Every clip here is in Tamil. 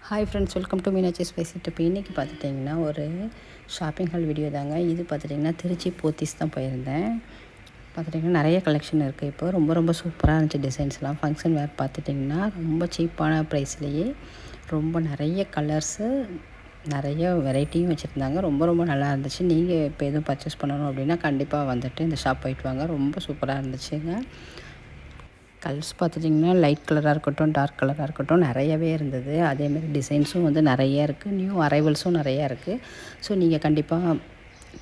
Hi friends, welcome to Meenakshi spicy tip. இன்றைக்கி பார்த்துட்டிங்கன்னா ஒரு ஷாப்பிங் ஹால் வீடியோ தாங்க. இது பார்த்துட்டிங்கன்னா திருச்சி போத்தீஸ் தான் போயிருந்தேன். பார்த்துட்டிங்கன்னா நிறைய கலெக்ஷன் இருக்குது. இப்போ ரொம்ப ரொம்ப சூப்பராக இருந்துச்சு. டிசைன்ஸ்லாம் ஃபங்க்ஷன் வேர் பார்த்துட்டிங்கன்னா ரொம்ப சீப்பான ப்ரைஸ்லேயே ரொம்ப நிறைய கலர்ஸு நிறைய வெரைட்டியும் வச்சுருந்தாங்க. ரொம்ப ரொம்ப நல்லா இருந்துச்சு. நீங்கள் இப்போ எதுவும் பர்ச்சேஸ் பண்ணணும் அப்படின்னா கண்டிப்பாக வந்துட்டு இந்த ஷாப் போயிட்டு வாங்க. ரொம்ப சூப்பராக இருந்துச்சுங்க. கலர்ஸ் பார்த்துட்டிங்கன்னா லைட் கலராக இருக்கட்டும், டார்க் கலராக இருக்கட்டும் நிறையவே இருந்தது. அதேமாதிரி டிசைன்ஸும் வந்து நிறைய இருக்குது. நியூ அரைவல்ஸும் நிறையா இருக்குது. ஸோ நீங்கள் கண்டிப்பாக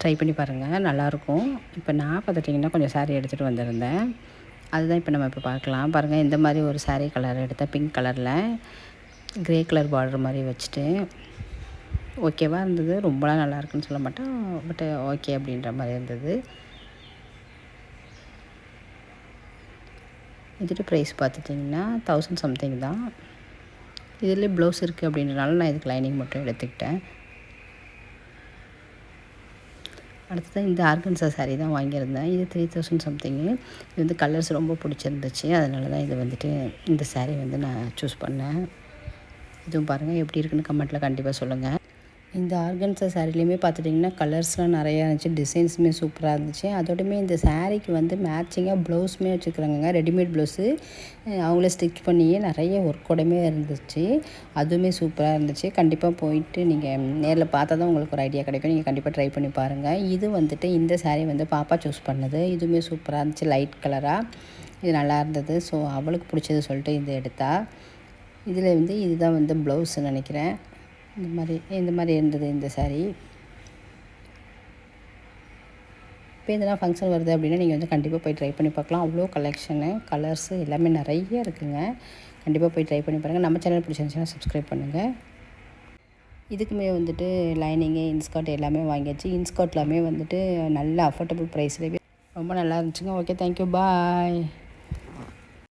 ட்ரை பண்ணி பாருங்கள், நல்லாயிருக்கும். இப்போ நான் பார்த்துட்டிங்கன்னா கொஞ்சம் சாரீ எடுத்துகிட்டு வந்திருந்தேன். அதுதான் இப்போ நம்ம இப்போ பார்க்கலாம். பாருங்கள், இந்த மாதிரி ஒரு சாரீ கலர் எடுத்தேன். பிங்க் கலரில் க்ரே கலர் பார்டர் மாதிரி வச்சுட்டு ஓகேவாக இருந்தது. ரொம்பலாம் நல்லா இருக்குன்னு சொல்ல மாட்டேன், பட் ஓகே அப்படின்ற மாதிரி இருந்தது. இதுட்டு ப்ரைஸ் பார்த்துட்டிங்கன்னா 1000 சம்திங் தான். இதில் ப்ளவுஸ் இருக்குது அப்படின்றனால நான் இதுக்கு லைனிங் மட்டும் எடுத்துக்கிட்டேன். அடுத்தது இந்த ஆர்கன்சா சாரீ தான் வாங்கியிருந்தேன். இது 3000 சம்திங்கு. இது வந்து கலர்ஸ் ரொம்ப பிடிச்சிருந்துச்சு. அதனால தான் இது வந்துட்டு இந்த சாரீ வந்து நான் சூஸ் பண்ணேன். இதுவும் பாருங்கள் எப்படி இருக்குன்னு கமெண்ட்டில் கண்டிப்பாக சொல்லுங்கள். இந்த ஆர்கன்சா சாரீலையுமே பார்த்துட்டிங்கன்னா கலர்ஸ்லாம் நிறையா இருந்துச்சு. டிசைன்ஸுமே சூப்பராக இருந்துச்சு. அதோடையுமே இந்த சாரீக்கு வந்து மேட்சிங்காக ப்ளவுஸுமே வச்சுக்கிறாங்க. ரெடிமேட் ப்ளவுஸு அவங்களே ஸ்டிச் பண்ணியே நிறைய ஒர்க்கோடையுமே இருந்துச்சு. அதுவுமே சூப்பராக இருந்துச்சு. கண்டிப்பாக போயிட்டு நீங்கள் நேரில் பார்த்தா தான் உங்களுக்கு ஒரு ஐடியா கிடைக்கும். நீங்கள் கண்டிப்பாக ட்ரை பண்ணி பாருங்கள். இது வந்துட்டு இந்த சாரீ வந்து பாப்பா சூஸ் பண்ணது. இதுவுமே சூப்பராக இருந்துச்சு, லைட் கலராக. இது நல்லா இருந்தது. ஸோ அவளுக்கு பிடிச்சது சொல்லிட்டு இது எடுத்தா. இதில் வந்து இதுதான் வந்து ப்ளவுஸ்ன்னு நினைக்கிறேன். இந்த மாதிரி இருந்தது இந்த சாரீ. இப்போ இதெல்லாம் ஃபங்க்ஷன் வருது அப்படின்னா நீங்கள் வந்து கண்டிப்பாக போய் ட்ரை பண்ணி பார்க்கலாம். அவ்வளோ கலெக்ஷனு, கலர்ஸு எல்லாமே நிறைய இருக்குதுங்க. கண்டிப்பாக போய் ட்ரை பண்ணி பாருங்கள். நம்ம சேனல் பிடிச்சிருந்துச்சுன்னா சப்ஸ்கிரைப் பண்ணுங்கள். இதுக்குமே வந்துட்டு லைனிங்கு, இன்ஸ்கர்ட் எல்லாமே வாங்கியாச்சு. இன்ஸ்கர்ட் எல்லாமே வந்துட்டு நல்ல அஃபோர்டபுள் ப்ரைஸ்லேயே ரொம்ப நல்லா இருந்துச்சுங்க. ஓகே, தேங்க்யூ, பாய்.